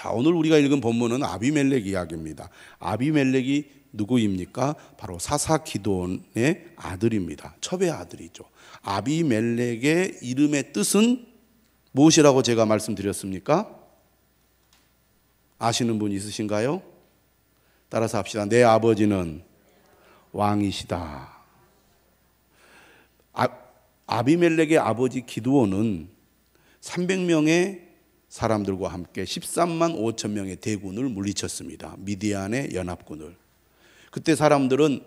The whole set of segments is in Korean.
자, 오늘 우리가 읽은 본문은 아비멜렉 이야기입니다. 아비멜렉이 누구입니까? 바로 사사 기드온의 아들입니다. 첩의 아들이죠. 아비멜렉의 이름의 뜻은 무엇이라고 제가 말씀드렸습니까? 아시는 분 있으신가요? 따라서 합시다. 내 아버지는 왕이시다. 아비멜렉의 아버지 기드온은 300명의 사람들과 함께 13만 5천 명의 대군을 물리쳤습니다. 미디안의 연합군을. 그때 사람들은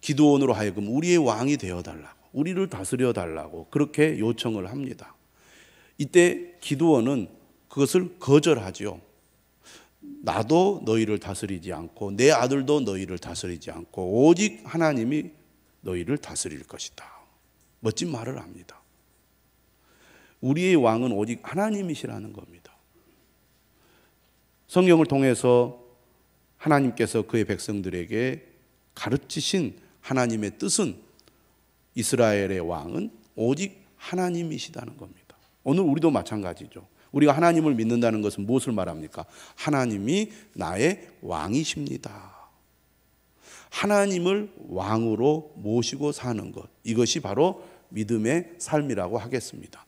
기드온으로 하여금 우리의 왕이 되어달라고, 우리를 다스려 달라고 그렇게 요청을 합니다. 이때 기드온은 그것을 거절하죠. 나도 너희를 다스리지 않고 내 아들도 너희를 다스리지 않고 오직 하나님이 너희를 다스릴 것이다. 멋진 말을 합니다. 우리의 왕은 오직 하나님이시라는 겁니다. 성경을 통해서 하나님께서 그의 백성들에게 가르치신 하나님의 뜻은 이스라엘의 왕은 오직 하나님이시다는 겁니다. 오늘 우리도 마찬가지죠. 우리가 하나님을 믿는다는 것은 무엇을 말합니까? 하나님이 나의 왕이십니다. 하나님을 왕으로 모시고 사는 것, 이것이 바로 믿음의 삶이라고 하겠습니다.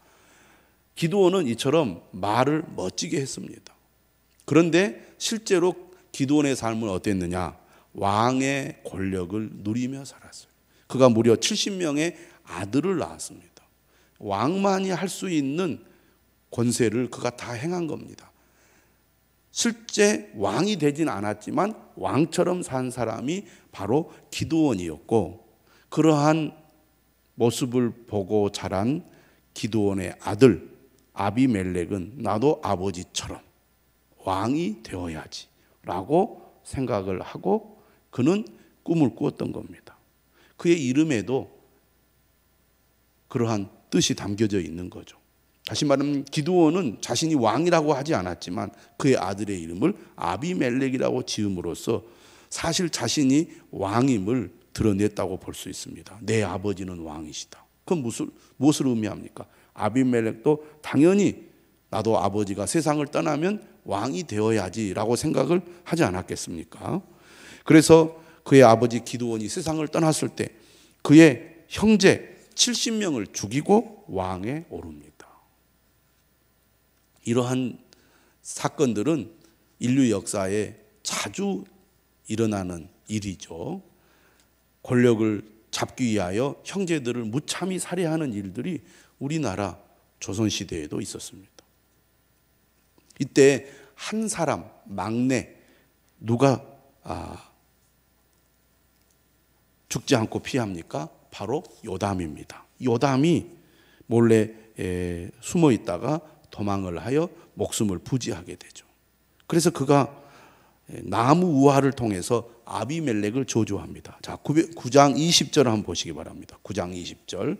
기드온은 이처럼 말을 멋지게 했습니다. 그런데 실제로 기드온의 삶은 어땠느냐? 왕의 권력을 누리며 살았어요. 그가 무려 70명의 아들을 낳았습니다. 왕만이 할 수 있는 권세를 그가 다 행한 겁니다. 실제 왕이 되진 않았지만 왕처럼 산 사람이 바로 기드온이었고, 그러한 모습을 보고 자란 기드온의 아들 아비멜렉은 나도 아버지처럼 왕이 되어야지 라고 생각을 하고 그는 꿈을 꾸었던 겁니다. 그의 이름에도 그러한 뜻이 담겨져 있는 거죠. 다시 말하면 기드온은 자신이 왕이라고 하지 않았지만 그의 아들의 이름을 아비멜렉이라고 지음으로써 사실 자신이 왕임을 드러냈다고 볼 수 있습니다. 내 아버지는 왕이시다. 그건 무엇을 의미합니까? 아비멜렉도 당연히 나도 아버지가 세상을 떠나면 왕이 되어야지라고 생각을 하지 않았겠습니까? 그래서 그의 아버지 기드온이 세상을 떠났을 때 그의 형제 70명을 죽이고 왕에 오릅니다. 이러한 사건들은 인류 역사에 자주 일어나는 일이죠. 권력을 잡기 위하여 형제들을 무참히 살해하는 일들이 우리나라 조선시대에도 있었습니다. 이때 한 사람, 막내, 누가 죽지 않고 피합니까? 바로 요담입니다. 요담이 몰래 숨어 있다가 도망을 하여 목숨을 부지하게 되죠. 그래서 그가 나무 우화를 통해서 아비멜렉을 저주합니다. 자, 9장 20절 한번 보시기 바랍니다. 9장 20절.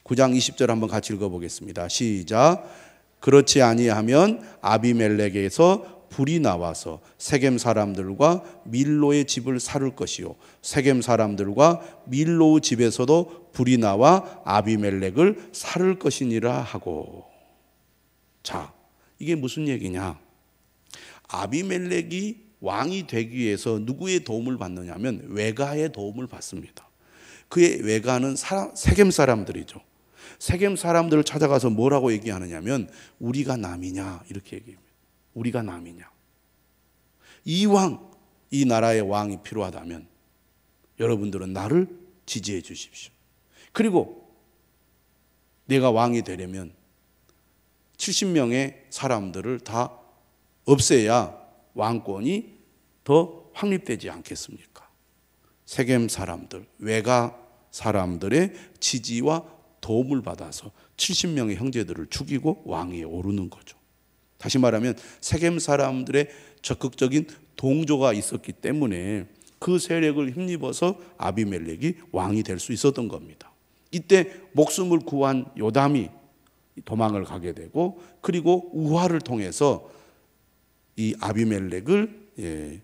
9장 20절 한번 같이 읽어보겠습니다. 시작. 그렇지 아니하면 아비멜렉에서 불이 나와서 세겜 사람들과 밀로의 집을 살을 것이요 세겜 사람들과 밀로의 집에서도 불이 나와 아비멜렉을 살을 것이니라 하고. 자, 이게 무슨 얘기냐? 아비멜렉이 왕이 되기 위해서 누구의 도움을 받느냐면 외가의 도움을 받습니다. 그의 외가는 세겜 사람들이죠. 세겜 사람들을 찾아가서 뭐라고 얘기하느냐면 우리가 남이냐 이렇게 얘기합니다. 우리가 남이냐. 이왕 이 나라의 왕이 필요하다면 여러분들은 나를 지지해 주십시오. 그리고 내가 왕이 되려면 70명의 사람들을 다 없애야 왕권이 더 확립되지 않겠습니까? 세겜 사람들, 외가 사람들의 지지와 도움을 받아서 70명의 형제들을 죽이고 왕위에 오르는 거죠. 다시 말하면 세겜 사람들의 적극적인 동조가 있었기 때문에 그 세력을 힘입어서 아비멜렉이 왕이 될 수 있었던 겁니다. 이때 목숨을 구한 요담이 도망을 가게 되고 그리고 우화를 통해서 이 아비멜렉을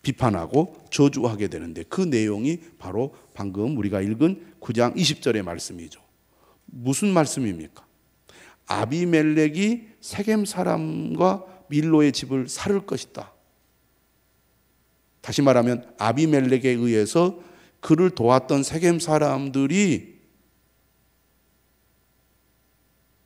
비판하고 저주하게 되는데 그 내용이 바로 방금 우리가 읽은 9장 20절의 말씀이죠. 무슨 말씀입니까? 아비멜렉이 세겜 사람과 밀로의 집을 살을 것이다. 다시 말하면 아비멜렉에 의해서 그를 도왔던 세겜 사람들이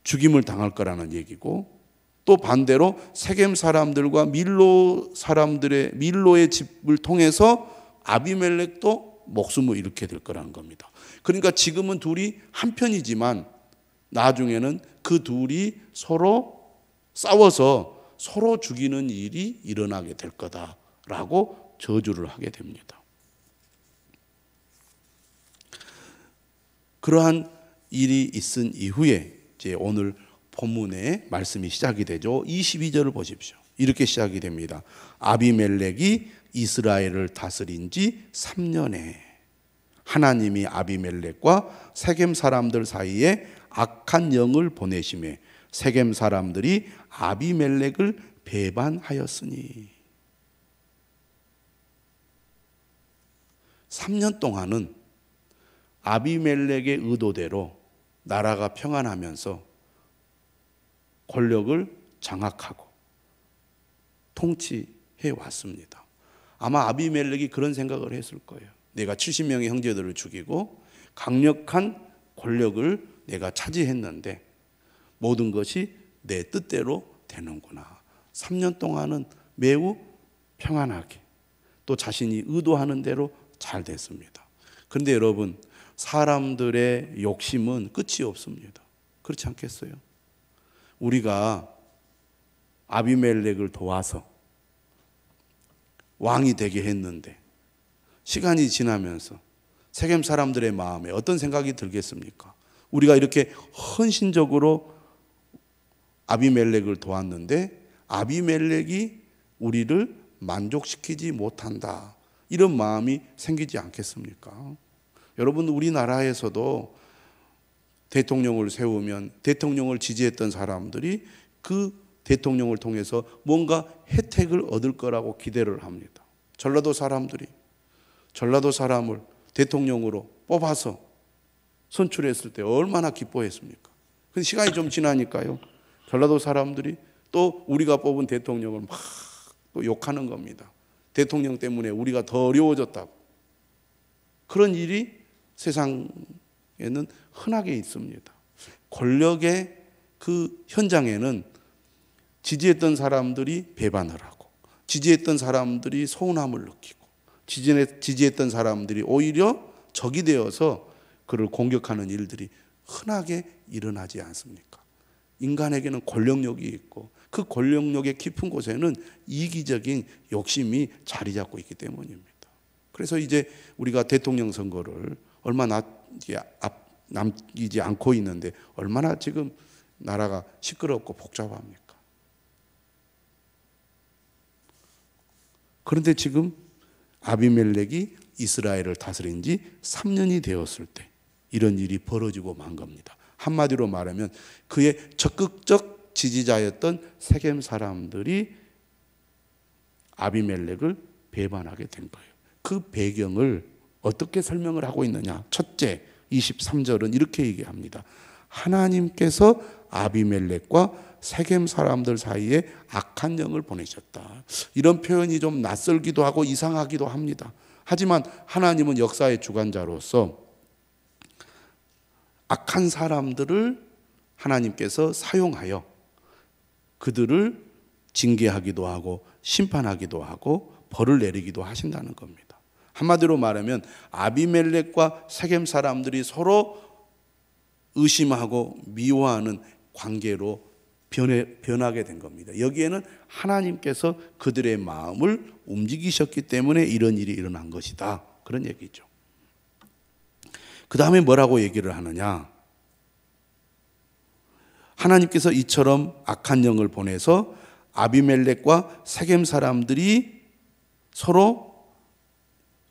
죽임을 당할 거라는 얘기고, 또 반대로 세겜 사람들과 밀로의 집을 통해서 아비멜렉도 목숨을 잃게 될 거라는 겁니다. 그러니까 지금은 둘이 한편이지만 나중에는 그 둘이 서로 싸워서 서로 죽이는 일이 일어나게 될 거다라고 저주를 하게 됩니다. 그러한 일이 있은 이후에 이제 오늘 본문의 말씀이 시작이 되죠. 22절을 보십시오. 이렇게 시작이 됩니다. 아비멜렉이 이스라엘을 다스린 지 3년에 하나님이 아비멜렉과 세겜 사람들 사이에 악한 영을 보내심에 세겜 사람들이 아비멜렉을 배반하였으니. 3년 동안은 아비멜렉의 의도대로 나라가 평안하면서 권력을 장악하고 통치해 왔습니다. 아마 아비멜렉이 그런 생각을 했을 거예요. 내가 70명의 형제들을 죽이고 강력한 권력을 내가 차지했는데 모든 것이 내 뜻대로 되는구나. 3년 동안은 매우 평안하게 또 자신이 의도하는 대로 잘 됐습니다. 그런데 여러분, 사람들의 욕심은 끝이 없습니다. 그렇지 않겠어요? 우리가 아비멜렉을 도와서 왕이 되게 했는데 시간이 지나면서 세겜 사람들의 마음에 어떤 생각이 들겠습니까? 우리가 이렇게 헌신적으로 아비멜렉을 도왔는데 아비멜렉이 우리를 만족시키지 못한다, 이런 마음이 생기지 않겠습니까? 여러분, 우리나라에서도 대통령을 세우면 대통령을 지지했던 사람들이 그 대통령을 통해서 뭔가 혜택을 얻을 거라고 기대를 합니다. 전라도 사람들이 전라도 사람을 대통령으로 뽑아서 선출했을 때 얼마나 기뻐했습니까? 근데 시간이 좀 지나니까요, 전라도 사람들이 또 우리가 뽑은 대통령을 막 또 욕하는 겁니다. 대통령 때문에 우리가 더 어려워졌다고. 그런 일이 세상에는 흔하게 있습니다. 권력의 그 현장에는 지지했던 사람들이 배반을 하고, 지지했던 사람들이 서운함을 느끼고, 지지했던 사람들이 오히려 적이 되어서 그를 공격하는 일들이 흔하게 일어나지 않습니까? 인간에게는 권력력이 있고 그 권력력의 깊은 곳에는 이기적인 욕심이 자리 잡고 있기 때문입니다. 그래서 이제 우리가 대통령 선거를 얼마 남기지 않고 있는데 얼마나 지금 나라가 시끄럽고 복잡합니까? 그런데 지금 아비멜렉이 이스라엘을 다스린 지 3년이 되었을 때 이런 일이 벌어지고 만 겁니다. 한마디로 말하면 그의 적극적 지지자였던 세겜 사람들이 아비멜렉을 배반하게 된 거예요. 그 배경을 어떻게 설명을 하고 있느냐? 첫째, 23절은 이렇게 얘기합니다. 하나님께서 아비멜렉과 세겜 사람들 사이에 악한 영을 보내셨다. 이런 표현이 좀 낯설기도 하고 이상하기도 합니다. 하지만 하나님은 역사의 주관자로서 악한 사람들을 하나님께서 사용하여 그들을 징계하기도 하고 심판하기도 하고 벌을 내리기도 하신다는 겁니다. 한마디로 말하면 아비멜렉과 세겜 사람들이 서로 의심하고 미워하는 관계로 변하게 된 겁니다. 여기에는 하나님께서 그들의 마음을 움직이셨기 때문에 이런 일이 일어난 것이다, 그런 얘기죠. 그 다음에 뭐라고 얘기를 하느냐? 하나님께서 이처럼 악한 영을 보내서 아비멜렉과 세겜 사람들이 서로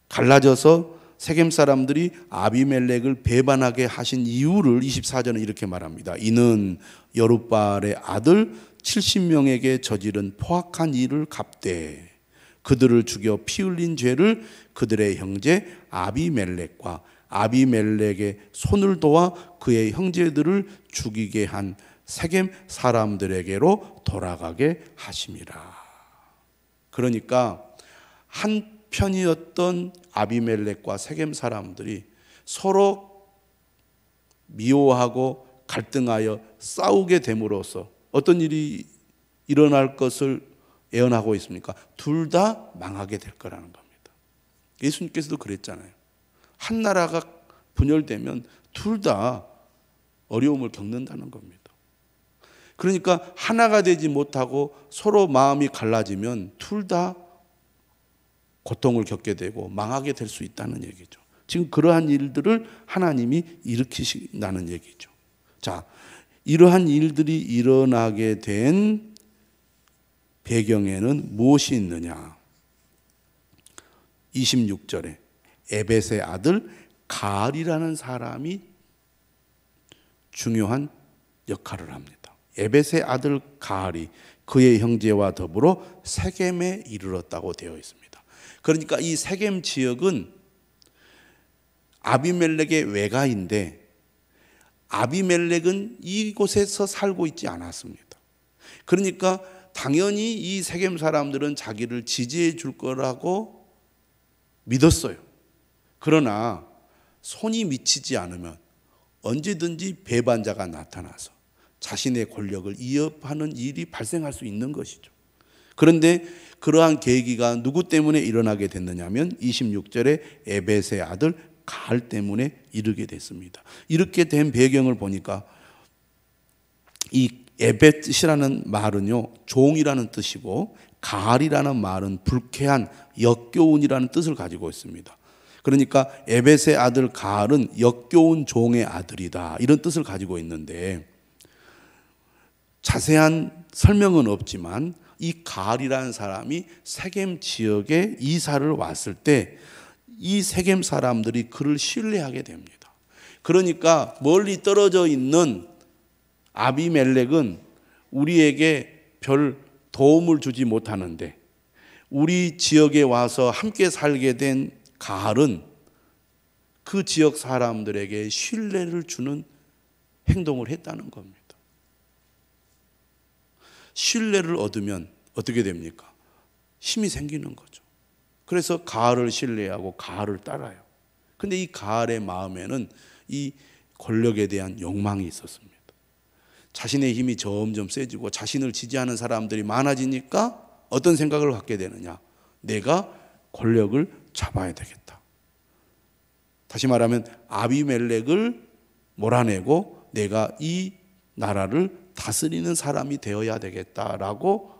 갈라져서 세겜 사람들이 아비멜렉을 배반하게 하신 이유를 24절은 이렇게 말합니다. 이는 여룻바알의 아들 70명에게 저지른 포악한 일을 갚되 그들을 죽여 피 흘린 죄를 그들의 형제 아비멜렉과 아비멜렉의 손을 도와 그의 형제들을 죽이게 한 세겜 사람들에게로 돌아가게 하심이라. 그러니까 한편이었던 아비멜렉과 세겜 사람들이 서로 미워하고 갈등하여 싸우게 됨으로써 어떤 일이 일어날 것을 예언하고 있습니까? 둘 다 망하게 될 거라는 겁니다. 예수님께서도 그랬잖아요. 한 나라가 분열되면 둘 다 어려움을 겪는다는 겁니다. 그러니까 하나가 되지 못하고 서로 마음이 갈라지면 둘 다 고통을 겪게 되고 망하게 될 수 있다는 얘기죠. 지금 그러한 일들을 하나님이 일으키신다는 얘기죠. 자, 이러한 일들이 일어나게 된 배경에는 무엇이 있느냐? 26절에 에벳의 아들 가알이라는 사람이 중요한 역할을 합니다. 에벳의 아들 가알이 그의 형제와 더불어 세겜에 이르렀다고 되어 있습니다. 그러니까 이 세겜 지역은 아비멜렉의 외가인데 아비멜렉은 이곳에서 살고 있지 않았습니다. 그러니까 당연히 이 세겜 사람들은 자기를 지지해 줄 거라고 믿었어요. 그러나 손이 미치지 않으면 언제든지 배반자가 나타나서 자신의 권력을 위협하는 일이 발생할 수 있는 것이죠. 그런데 그러한 계기가 누구 때문에 일어나게 됐느냐면 26절에 에벳의 아들 가알 때문에 이르게 됐습니다. 이렇게 된 배경을 보니까 이 에벳이라는 말은요, 종이라는 뜻이고 가알이라는 말은 불쾌한, 역겨운이라는 뜻을 가지고 있습니다. 그러니까 에벳의 아들 가알은 역겨운 종의 아들이다, 이런 뜻을 가지고 있는데 자세한 설명은 없지만 이 가알이라는 사람이 세겜 지역에 이사를 왔을 때 이 세겜 사람들이 그를 신뢰하게 됩니다. 그러니까 멀리 떨어져 있는 아비멜렉은 우리에게 별 도움을 주지 못하는데 우리 지역에 와서 함께 살게 된 가알은 그 지역 사람들에게 신뢰를 주는 행동을 했다는 겁니다. 신뢰를 얻으면 어떻게 됩니까? 힘이 생기는 거죠. 그래서 가알을 신뢰하고 가알을 따라요. 근데 이 가알의 마음에는 이 권력에 대한 욕망이 있었습니다. 자신의 힘이 점점 세지고 자신을 지지하는 사람들이 많아지니까 어떤 생각을 갖게 되느냐? 내가 권력을 잡아야 되겠다. 다시 말하면 아비멜렉을 몰아내고 내가 이 나라를 다스리는 사람이 되어야 되겠다라고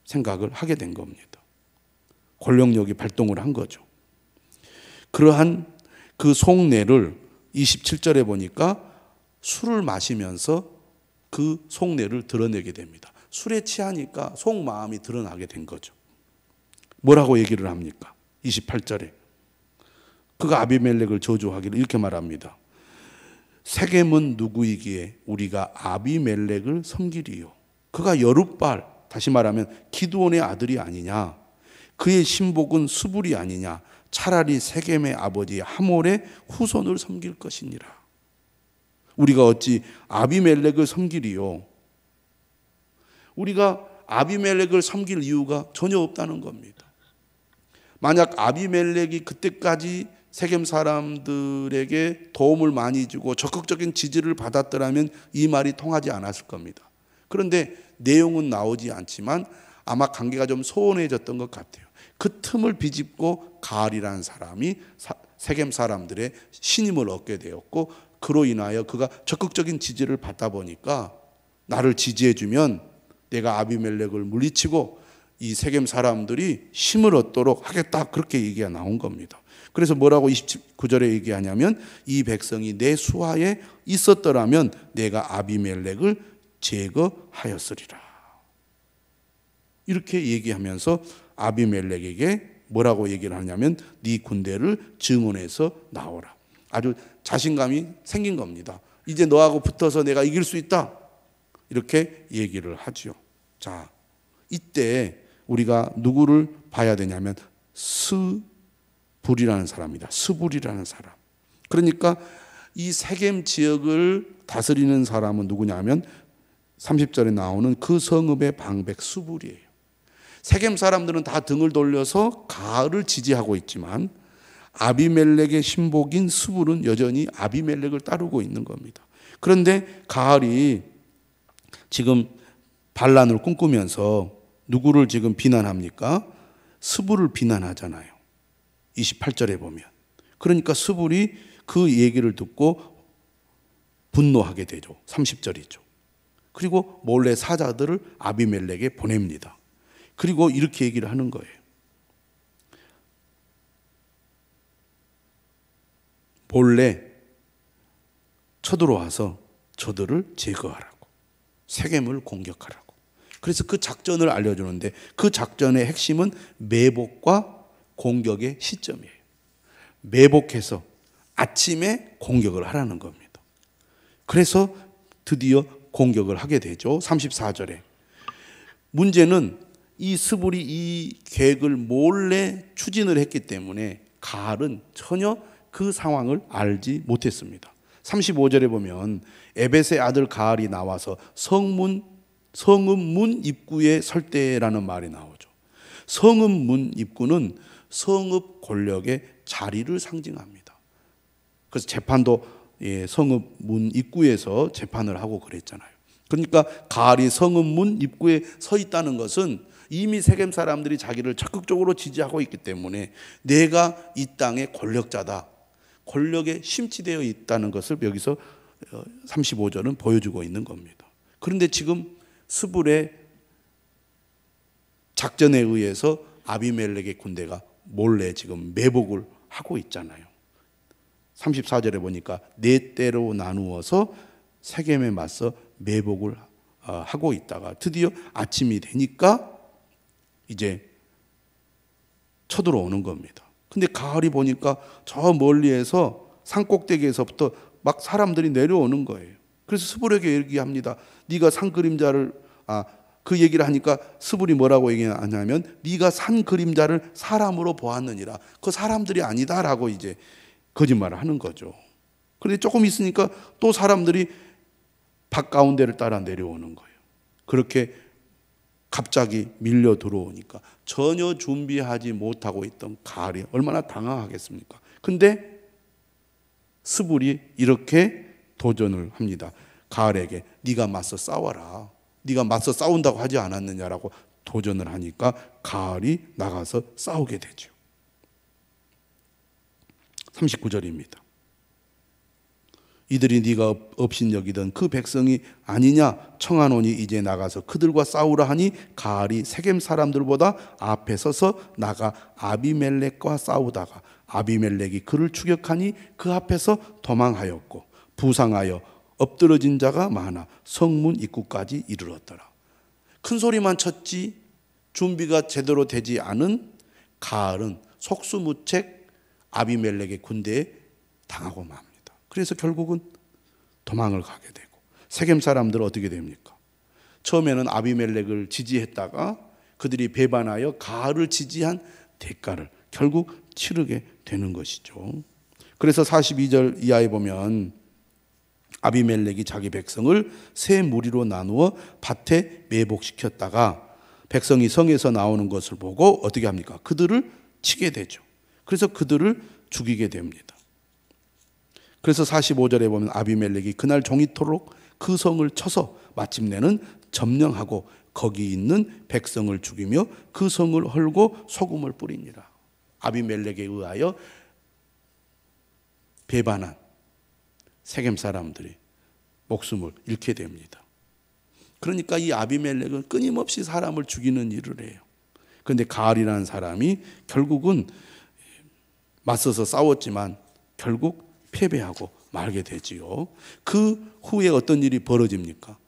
생각을 하게 된 겁니다. 권력력이 발동을 한 거죠. 그러한 그 속내를 27절에 보니까 술을 마시면서 그 속내를 드러내게 됩니다. 술에 취하니까 속마음이 드러나게 된 거죠. 뭐라고 얘기를 합니까? 28절에 그가 아비멜렉을 저주하기를 이렇게 말합니다. 세겜은 누구이기에 우리가 아비멜렉을 섬기리요? 그가 여룻발, 다시 말하면 기드온의 아들이 아니냐? 그의 신복은 수불이 아니냐? 차라리 세겜의 아버지 하몰의 후손을 섬길 것이니라. 우리가 어찌 아비멜렉을 섬기리요? 우리가 아비멜렉을 섬길 이유가 전혀 없다는 겁니다. 만약 아비멜렉이 그때까지 세겜 사람들에게 도움을 많이 주고 적극적인 지지를 받았더라면 이 말이 통하지 않았을 겁니다. 그런데 내용은 나오지 않지만 아마 관계가 좀 소원해졌던 것 같아요. 그 틈을 비집고 가알이라는 사람이 세겜 사람들의 신임을 얻게 되었고 그로 인하여 그가 적극적인 지지를 받다 보니까 나를 지지해주면 내가 아비멜렉을 물리치고 이 세겜 사람들이 힘을 얻도록 하겠다, 그렇게 얘기가 나온 겁니다. 그래서 뭐라고 29절에 얘기하냐면 이 백성이 내 수하에 있었더라면 내가 아비멜렉을 제거하였으리라. 이렇게 얘기하면서 아비멜렉에게 뭐라고 얘기를 하냐면 네 군대를 증원해서 나오라. 아주 자신감이 생긴 겁니다. 이제 너하고 붙어서 내가 이길 수 있다, 이렇게 얘기를 하죠. 자, 이때 우리가 누구를 봐야 되냐면 스불이라는 사람이다. 스불이라는 사람. 그러니까 이 세겜 지역을 다스리는 사람은 누구냐면 30절에 나오는 그 성읍의 방백 수불이에요. 세겜 사람들은 다 등을 돌려서 가을을 지지하고 있지만 아비멜렉의 신복인 수불은 여전히 아비멜렉을 따르고 있는 겁니다. 그런데 가을이 지금 반란을 꿈꾸면서 누구를 지금 비난합니까? 스불을 비난하잖아요. 28절에 보면. 그러니까 스불이 그 얘기를 듣고 분노하게 되죠. 30절이죠. 그리고 몰래 사자들을 아비멜렉에 보냅니다. 그리고 이렇게 얘기를 하는 거예요. 몰래 쳐들어와서 저들을 제거하라고. 세겜을 공격하라고. 그래서 그 작전을 알려주는데 그 작전의 핵심은 매복과 공격의 시점이에요. 매복해서 아침에 공격을 하라는 겁니다. 그래서 드디어 공격을 하게 되죠. 34절에. 문제는 이 스불이 이 계획을 몰래 추진을 했기 때문에 가알은 전혀 그 상황을 알지 못했습니다. 35절에 보면 에벳의 아들 가알이 나와서 성읍 문 입구에 설 때라는 말이 나오죠. 성읍 문 입구는 성읍 권력의 자리를 상징합니다. 그래서 재판도 성읍 문 입구에서 재판을 하고 그랬잖아요. 그러니까 가알이 성읍 문 입구에 서 있다는 것은 이미 세겜 사람들이 자기를 적극적으로 지지하고 있기 때문에 내가 이 땅의 권력자다, 권력에 심취되어 있다는 것을 여기서 35절은 보여주고 있는 겁니다. 그런데 지금 스불의 작전에 의해서 아비멜렉의 군대가 몰래 지금 매복을 하고 있잖아요. 34절에 보니까 네 때로 나누어서 세겜에 맞서 매복을 하고 있다가 드디어 아침이 되니까 이제 쳐들어오는 겁니다. 근데 가을이 보니까 저 멀리에서 산꼭대기에서부터 막 사람들이 내려오는 거예요. 그래서 스불에게 얘기합니다. 네가 산 그림자를 그 얘기를 하니까 스불이 뭐라고 얘기하냐면 네가 산 그림자를 사람으로 보았느니라. 그 사람들이 아니다라고 이제 거짓말을 하는 거죠. 그런데 조금 있으니까 또 사람들이 밭 가운데를 따라 내려오는 거예요. 그렇게 갑자기 밀려 들어오니까 전혀 준비하지 못하고 있던 가알이 얼마나 당황하겠습니까? 근데 스불이 이렇게 도전을 합니다. 가알에게 네가 맞서 싸워라. 네가 맞서 싸운다고 하지 않았느냐라고 도전을 하니까 가알이 나가서 싸우게 되죠. 39절입니다. 이들이 네가 업신여기던 그 백성이 아니냐 청하노니 이제 나가서 그들과 싸우라 하니 가알이 세겜 사람들보다 앞에 서서 나가 아비멜렉과 싸우다가 아비멜렉이 그를 추격하니 그 앞에서 도망하였고 부상하여 엎드러진 자가 많아 성문 입구까지 이르렀더라. 큰 소리만 쳤지 준비가 제대로 되지 않은 가알은 속수무책 아비멜렉의 군대에 당하고 맙니다. 그래서 결국은 도망을 가게 되고 세겜 사람들은 어떻게 됩니까? 처음에는 아비멜렉을 지지했다가 그들이 배반하여 가알을 지지한 대가를 결국 치르게 되는 것이죠. 그래서 42절 이하에 보면 아비멜렉이 자기 백성을 세 무리로 나누어 밭에 매복시켰다가 백성이 성에서 나오는 것을 보고 어떻게 합니까? 그들을 치게 되죠. 그래서 그들을 죽이게 됩니다. 그래서 45절에 보면 아비멜렉이 그날 종이토록 그 성을 쳐서 마침내는 점령하고 거기 있는 백성을 죽이며 그 성을 헐고 소금을 뿌리니라. 아비멜렉에 의하여 배반한 세겜 사람들이 목숨을 잃게 됩니다. 그러니까 이 아비멜렉은 끊임없이 사람을 죽이는 일을 해요. 그런데 가알이라는 사람이 결국은 맞서서 싸웠지만 결국 패배하고 말게 되지요. 그 후에 어떤 일이 벌어집니까?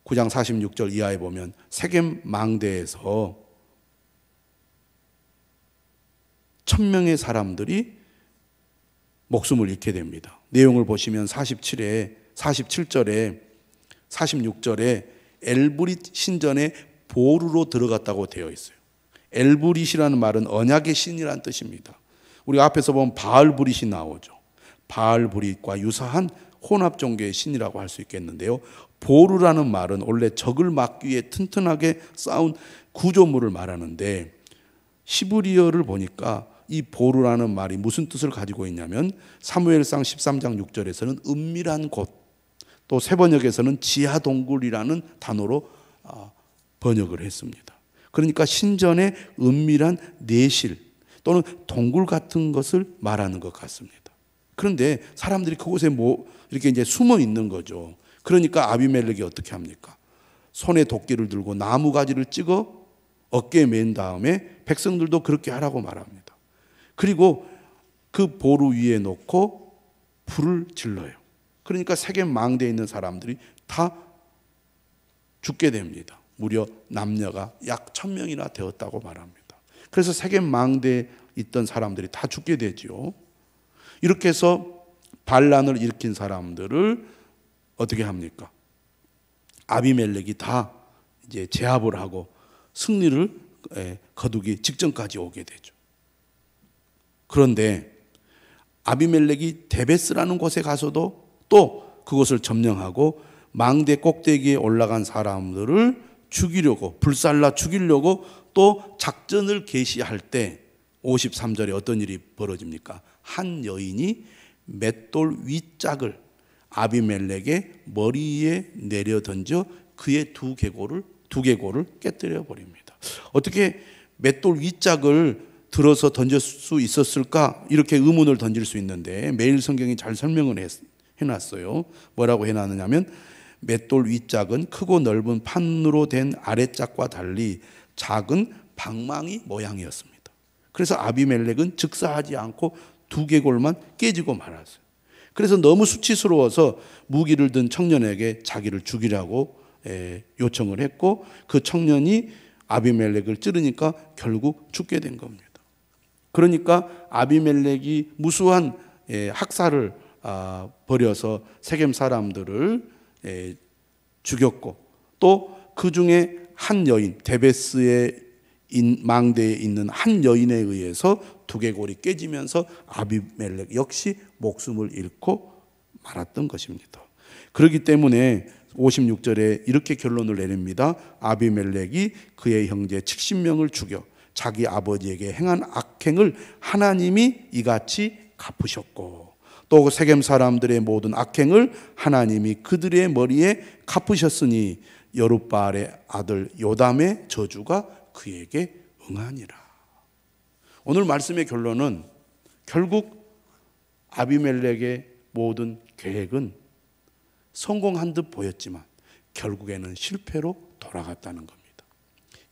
9장 46절 이하에 보면 세겜 망대에서 1000명의 사람들이 목숨을 잃게 됩니다. 내용을 보시면 47절에 46절에 엘브릿 신전에 보루로 들어갔다고 되어 있어요. 엘브릿이라는 말은 언약의 신이라는 뜻입니다. 우리 앞에서 보면 바알브릿이 나오죠. 바알브릿과 유사한 혼합 종교의 신이라고 할 수 있겠는데요. 보루라는 말은 원래 적을 막기 위해 튼튼하게 쌓은 구조물을 말하는데, 히브리어를 보니까 이 보루라는 말이 무슨 뜻을 가지고 있냐면 사무엘상 13장 6절에서는 은밀한 곳, 또 세번역에서는 지하 동굴이라는 단어로 번역을 했습니다. 그러니까 신전의 은밀한 내실 또는 동굴 같은 것을 말하는 것 같습니다. 그런데 사람들이 그곳에 이렇게 이제 숨어 있는 거죠. 그러니까 아비멜렉이 어떻게 합니까? 손에 도끼를 들고 나무 가지를 찍어 어깨에 맨 다음에 백성들도 그렇게 하라고 말합니다. 그리고 그 보루 위에 놓고 불을 질러요. 그러니까 세겜 망대에 있는 사람들이 다 죽게 됩니다. 무려 남녀가 약 1000명이나 되었다고 말합니다. 그래서 세겜 망대에 있던 사람들이 다 죽게 되죠. 이렇게 해서 반란을 일으킨 사람들을 어떻게 합니까? 아비멜렉이 다 이제 제압을 하고 승리를 거두기 직전까지 오게 되죠. 그런데 아비멜렉이 데베스라는 곳에 가서도 또 그곳을 점령하고 망대 꼭대기에 올라간 사람들을 죽이려고, 불살라 죽이려고 또 작전을 개시할 때 53절에 어떤 일이 벌어집니까? 한 여인이 맷돌 윗짝을 아비멜렉의 머리에 내려 던져 그의 두 계골을 깨뜨려 버립니다. 어떻게 맷돌 윗짝을 들어서 던질 수 있었을까? 이렇게 의문을 던질 수 있는데 매일 성경이 잘 설명을 해놨어요. 뭐라고 해놨느냐면 맷돌 윗짝은 크고 넓은 판으로 된 아랫짝과 달리 작은 방망이 모양이었습니다. 그래서 아비멜렉은 즉사하지 않고 두 계골만 깨지고 말았어요. 그래서 너무 수치스러워서 무기를 든 청년에게 자기를 죽이라고 요청을 했고, 그 청년이 아비멜렉을 찌르니까 결국 죽게 된 겁니다. 그러니까 아비멜렉이 무수한 학살을 벌여서 세겜 사람들을 죽였고, 또 그 중에 한 여인, 데베스의 망대에 있는 한 여인에 의해서 두개골이 깨지면서 아비멜렉 역시 목숨을 잃고 말았던 것입니다. 그렇기 때문에 56절에 이렇게 결론을 내립니다. 아비멜렉이 그의 형제 70명을 죽여 자기 아버지에게 행한 악행을 하나님이 이같이 갚으셨고, 또 세겜 사람들의 모든 악행을 하나님이 그들의 머리에 갚으셨으니 여룻바알의 아들 요담의 저주가 그에게 응하니라. 오늘 말씀의 결론은 결국 아비멜렉의 모든 계획은 성공한 듯 보였지만 결국에는 실패로 돌아갔다는 겁니다.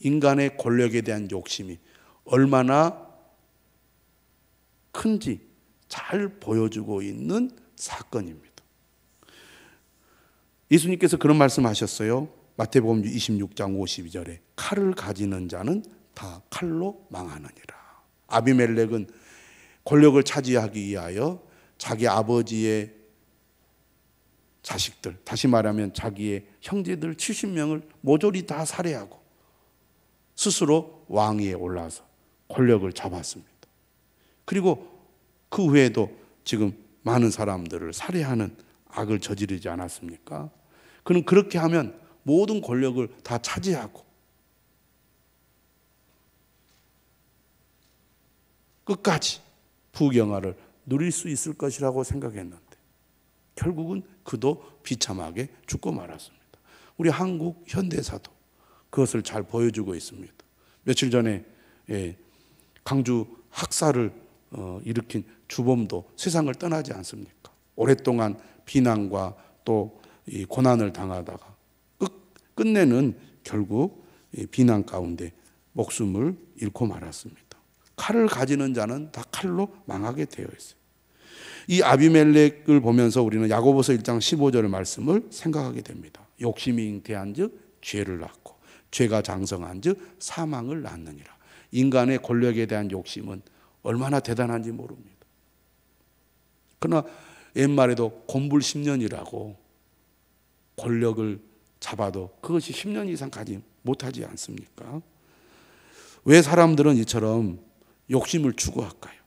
인간의 권력에 대한 욕심이 얼마나 큰지 잘 보여주고 있는 사건입니다. 예수님께서 그런 말씀하셨어요. 마태복음 26장 52절에 칼을 가지는 자는 다 칼로 망하느니라. 아비멜렉은 권력을 차지하기 위하여 자기 아버지의 자식들, 다시 말하면 자기의 형제들 70명을 모조리 다 살해하고 스스로 왕위에 올라서 권력을 잡았습니다. 그리고 그 후에도 지금 많은 사람들을 살해하는 악을 저지르지 않았습니까? 그는 그렇게 하면 모든 권력을 다 차지하고 끝까지 부경화를 누릴 수 있을 것이라고 생각했는데 결국은 그도 비참하게 죽고 말았습니다. 우리 한국 현대사도 그것을 잘 보여주고 있습니다. 며칠 전에 강주 학살을 일으킨 주범도 세상을 떠나지 않습니까? 오랫동안 비난과 또 이 고난을 당하다가 끝내는 결국 비난 가운데 목숨을 잃고 말았습니다. 칼을 가지는 자는 다 칼로 망하게 되어 있어요. 이 아비멜렉을 보면서 우리는 야고보서 1장 15절의 말씀을 생각하게 됩니다. 욕심이 잉태한 즉 죄를 낳고 죄가 장성한 즉 사망을 낳느니라. 인간의 권력에 대한 욕심은 얼마나 대단한지 모릅니다. 그러나 옛말에도 곤불 10년이라고 권력을 잡아도 그것이 10년 이상 가지 못하지 않습니까? 왜 사람들은 이처럼 욕심을 추구할까요?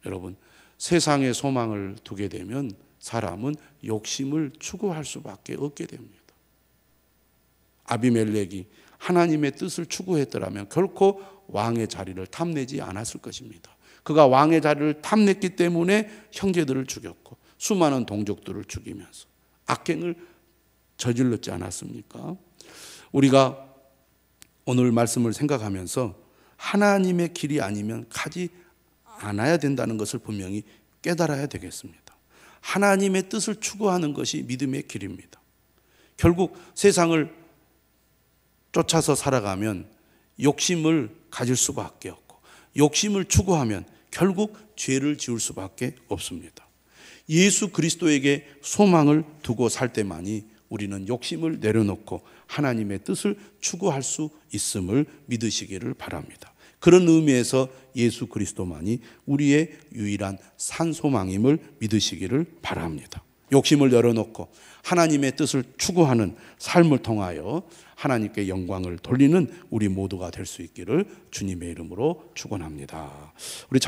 여러분, 세상에 소망을 두게 되면 사람은 욕심을 추구할 수밖에 없게 됩니다. 아비멜렉이 하나님의 뜻을 추구했더라면 결코 왕의 자리를 탐내지 않았을 것입니다. 그가 왕의 자리를 탐냈기 때문에 형제들을 죽였고 수많은 동족들을 죽이면서 악행을 저질렀지 않았습니까? 우리가 오늘 말씀을 생각하면서 하나님의 길이 아니면 가지 않아야 된다는 것을 분명히 깨달아야 되겠습니다. 하나님의 뜻을 추구하는 것이 믿음의 길입니다. 결국 세상을 쫓아서 살아가면 욕심을 가질 수밖에 없고 욕심을 추구하면 결국 죄를 지을 수밖에 없습니다. 예수 그리스도에게 소망을 두고 살 때만이 우리는 욕심을 내려놓고 하나님의 뜻을 추구할 수 있음을 믿으시기를 바랍니다. 그런 의미에서 예수 그리스도만이 우리의 유일한 산소망임을 믿으시기를 바랍니다. 욕심을 열어놓고 하나님의 뜻을 추구하는 삶을 통하여 하나님께 영광을 돌리는 우리 모두가 될 수 있기를 주님의 이름으로 축원합니다. 우리